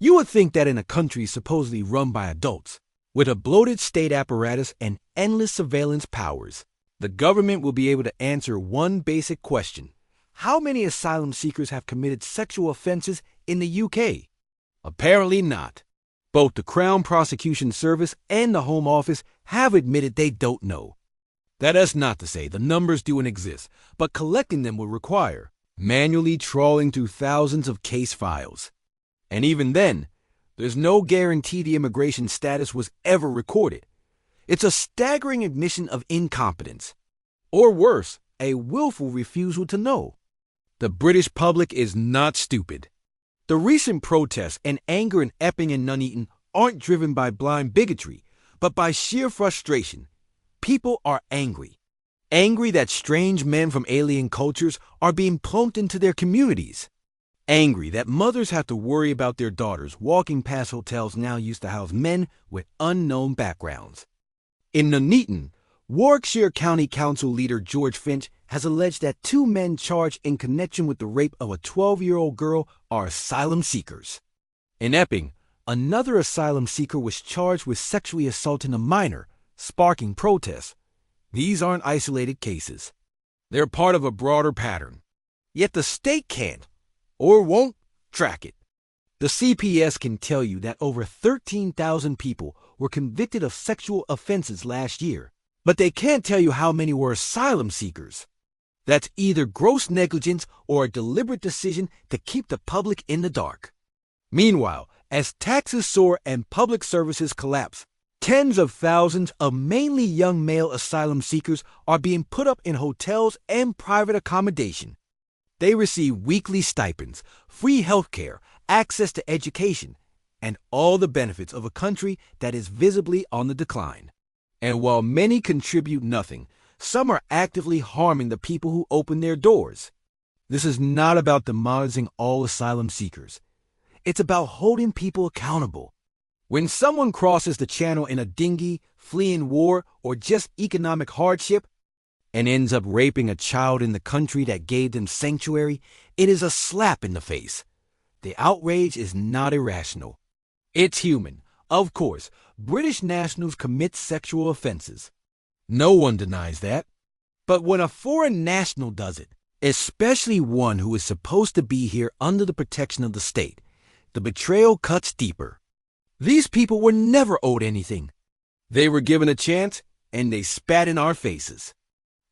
You would think that in a country supposedly run by adults, with a bloated state apparatus and endless surveillance powers, the government will be able to answer one basic question. How many asylum seekers have committed sexual offenses in the UK? Apparently not. Both the Crown Prosecution Service and the Home Office have admitted they don't know. That is not to say the numbers do exist, but collecting them would require manually trawling through thousands of case files. And even then, there's no guarantee the immigration status was ever recorded. It's a staggering admission of incompetence. Or worse, a willful refusal to know. The British public is not stupid. The recent protests and anger in Epping and Nuneaton aren't driven by blind bigotry, but by sheer frustration. People are angry. Angry that strange men from alien cultures are being plumped into their communities. Angry that mothers have to worry about their daughters walking past hotels now used to house men with unknown backgrounds. In Nuneaton, Warwickshire County Council leader George Finch has alleged that 2 men charged in connection with the rape of a 12-year-old girl are asylum seekers. In Epping, another asylum seeker was charged with sexually assaulting a minor, sparking protests. These aren't isolated cases. They're part of a broader pattern. Yet the state can't, or won't, track it. The CPS can tell you that over 13,000 people were convicted of sexual offenses last year, but they can't tell you how many were asylum seekers. That's either gross negligence or a deliberate decision to keep the public in the dark. Meanwhile, as taxes soar and public services collapse, tens of thousands of mainly young male asylum seekers are being put up in hotels and private accommodation. They receive weekly stipends, free health care, access to education, and all the benefits of a country that is visibly on the decline. And while many contribute nothing, some are actively harming the people who open their doors. This is not about demolishing all asylum seekers. It's about holding people accountable. When someone crosses the channel in a dinghy, fleeing war, or just economic hardship, and ends up raping a child in the country that gave them sanctuary, it is a slap in the face. The outrage is not irrational. It's human. Of course, British nationals commit sexual offenses. No one denies that. But when a foreign national does it, especially one who is supposed to be here under the protection of the state, the betrayal cuts deeper. These people were never owed anything. They were given a chance, and they spat in our faces.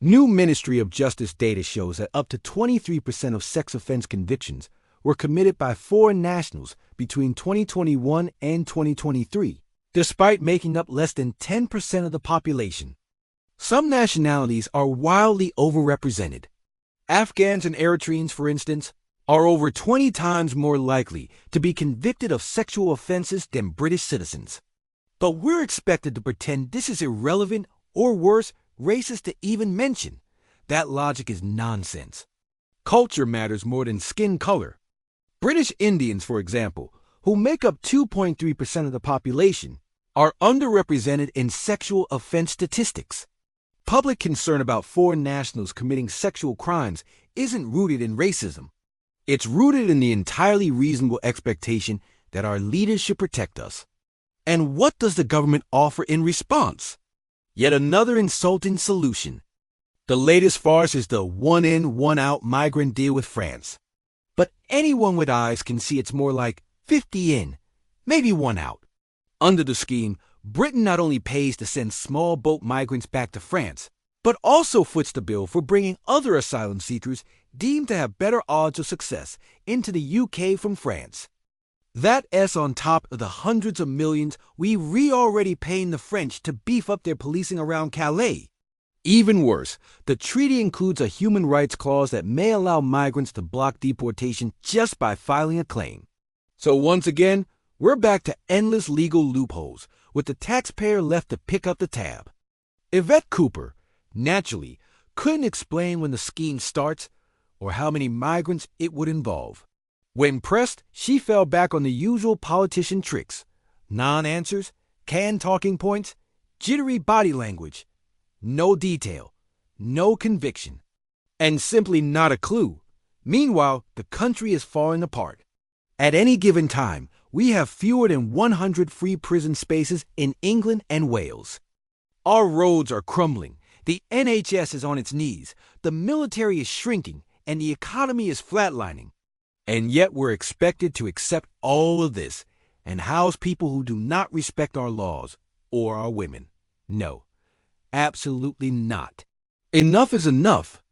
New Ministry of Justice data shows that up to 23% of sex offense convictions were committed by foreign nationals between 2021 and 2023, despite making up less than 10% of the population. Some nationalities are wildly overrepresented. Afghans and Eritreans, for instance, are over 20 times more likely to be convicted of sexual offenses than British citizens. But we're expected to pretend this is irrelevant or worse, racist to even mention. That logic is nonsense. Culture matters more than skin color. British Indians, for example, who make up 2.3% of the population, are underrepresented in sexual offense statistics. Public concern about foreign nationals committing sexual crimes isn't rooted in racism. It's rooted in the entirely reasonable expectation that our leaders should protect us. And what does the government offer in response? Yet another insulting solution. The latest farce is the one-in, one-out migrant deal with France. But anyone with eyes can see it's more like 50 in, maybe 1 out. Under the scheme, Britain not only pays to send small boat migrants back to France, but also foots the bill for bringing other asylum seekers deemed to have better odds of success into the UK from France. That S on top of the hundreds of millions we already paying the French to beef up their policing around Calais. Even worse, the treaty includes a human rights clause that may allow migrants to block deportation just by filing a claim. So once again, we're back to endless legal loopholes, with the taxpayer left to pick up the tab. Yvette Cooper, naturally, couldn't explain when the scheme starts or how many migrants it would involve. When pressed, she fell back on the usual politician tricks: non-answers, canned talking points, jittery body language, no detail, no conviction, and simply not a clue. Meanwhile, the country is falling apart. At any given time, We have fewer than 100 free prison spaces in England and Wales. Our roads are crumbling. The NHS is on its knees. The military is shrinking, and the economy is flatlining. And yet we're expected to accept all of this and house people who do not respect our laws or our women. No, absolutely not. Enough is enough.